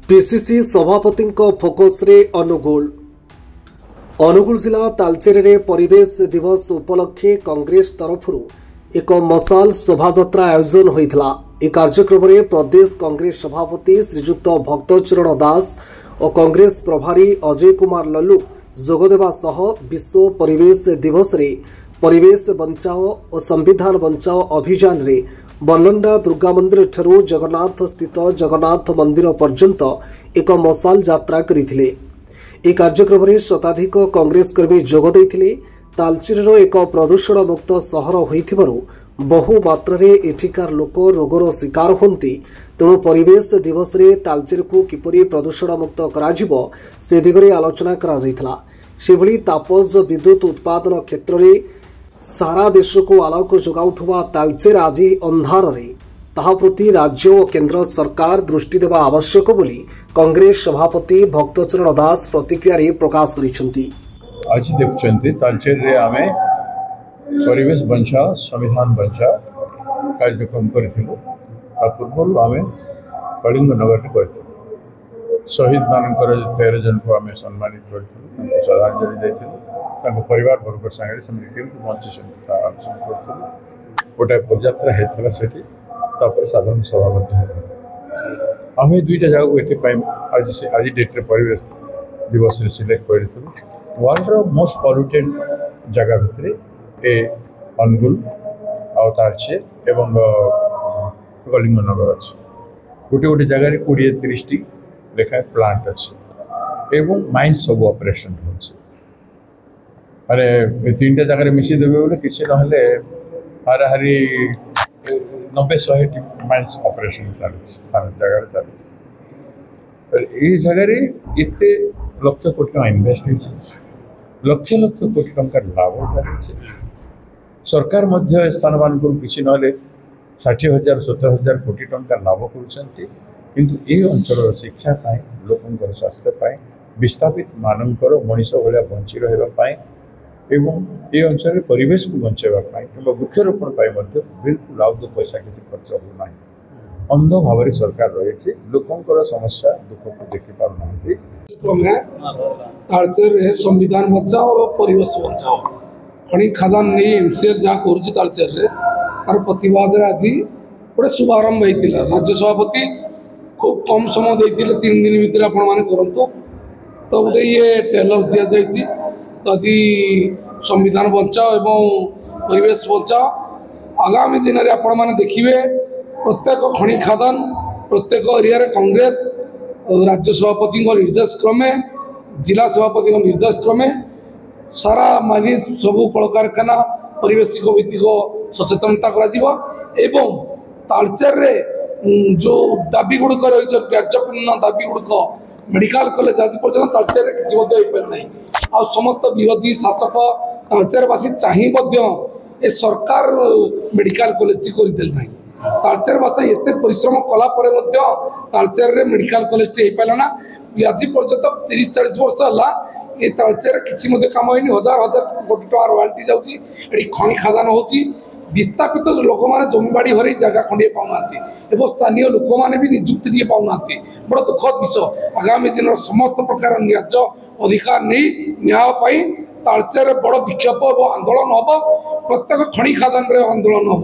PCC सभापति focus रे अनुगुल जिला तालचेरे परिवेश दिवस उपलक्षे कांग्रेस तरफ एक मशाल शोभायात्रा आयोजन होता। यह कार्यक्रम में प्रदेश कांग्रेस सभापति श्रीजुक्त भक्तचरण दास और कांग्रेस प्रभारी अजय कुमार लल्लू जोगदेवा सह विश्व परिवेश दिवस रे परिवेश बंचाओ और संविधान बंचाओ अभियान रे बल्लंडा दुर्गा मंदिर ठरू जगन्नाथ स्थित जगन्नाथ मंदिर पर्यंत एक मशाल यात्रा करथिले। यह कार्यक्रम में शताधिक कांग्रेस कर्मी जोग देथिले। तालचेर एक प्रदूषण मुक्त सहर होइथिबारु बहु मात्रा रे एठिकार लोक रोगर शिकार होती। तेणु परिवेश दिवस रे तालचेर को किपरि प्रदूषण मुक्त कराजिबो से दिगरे आलोचना करा जायथिला। सेभली तापज विद्युत उत्पादन क्षेत्र में सारा देश को आलोक जोगाउथुवा तालचेर आज अंधार रे ताहा प्रति राज्य और केंद्र सरकार दृष्टि देवा आवश्यक बोली कांग्रेस सभापति भक्तचरण दास प्रतिक्रिया रे प्रकाश करिसेंती। आज देखुचंती तालचेर रे आमे परिवेश बंचा संविधान बंचा कार्यक्रम करथिलु। ता पूर्व आमे कलिंग नगर रे करथिलु। शहीद मानकर 13 जन को आमे सम्मानित करथिलु, श्रद्धांजलि दैथिलु। ताको परिवार वर्ग संगे से केमती बंचिसन गोटे पदयात्रा होता से साधारण सभा आम दुईटा जगह आज डेट्रे परिवेश दिवस सिलेक्ट कर वर्ल्ड मोस्ट पॉल्यूटेड जगह भितर ए अनुगुल तालचेर एवं कलिंगनगर अच्छे गोटे गोटे जगार 20-30 लेखाएं प्लांट अच्छे एवं माइंस सब ऑपरेशन होचे माने 3टा जगह मिसी देवे बोले किसी ना हाराहारी 90-100 माइंस ऑपरेशन जगह चलती जगार एत लक्ष कोटी इन्वेस्ट लक्ष लक्ष कोटी टंका लाभ उठाई सरकार मध्य स्थान मान किसी ना 60,000-70,000 कोटी टंका लाभ कर अंचल शिक्षा लोक स्वास्थ्य विस्थापित मानकर मनीष भाया बंची रहा एवं ये अंचल परिवेश को बचाई वृक्षरोपण बिल्कुल आउ दो पैसा किसी खर्च होना अंध भाव सरकार रही लोकंर समस्या दुख को देखी पार तालचेर संविधान बचाओ और परिवेश बचाओ खनि खादान नहीं एमसीएल जहाँ कर तालचेर तार प्रतिवाद आज गोटे शुभारंभ होता। राज्य सभापति खूब कम समय देते 3 दिन भितर आपण तो गोटे ये टेलर दि जाए तो आज संविधान बचाओ एवं परिवेश बचाओ आगामी दिन में आपण मैंने देखिए प्रत्येक खनि खादान प्रत्येक एरिया कांग्रेस राज्य सभापति निर्देश क्रमे जिला सभापति निर्देश क्रमे सारा मानी सबू कल कारखाना परिवेशिक भित्तिक सचेतनता एवं तालचेर जो दाबी गुड़िक रही कार्यापूर्ण दाबी गुड़िक मेडिकल कॉलेज आज पर्यटन तालचेर किसी ना आ समस्त विरोधी शासक तालचेरवासी चाहिए सरकार मेडिकल कॉलेज करदे ना तालचेरवासी एत परिश्रम कलापर तालचेर मेडिकल कॉलेज हो पाराना आज पर्यंत 30-40 वर्ष है ये तालचेर किसी काम होनी 1000-1000 कोटी टଙ୍କା रॉयल्टी जाऊँगी खनि खादान होची विस्थापित लोक मैंने जमीबाड़ी हर जगह खंडे पाऊना एवं स्थानीय लोक मैंने भी निजुक्ति टे पाऊना बड़ दुखद विषय। आगामी दिन समस्त प्रकार न्याय अधिकार नहीं न्याय तालचेर बड़ विक्षेप आंदोलन हम प्रत्येक खनि खादान आंदोलन हम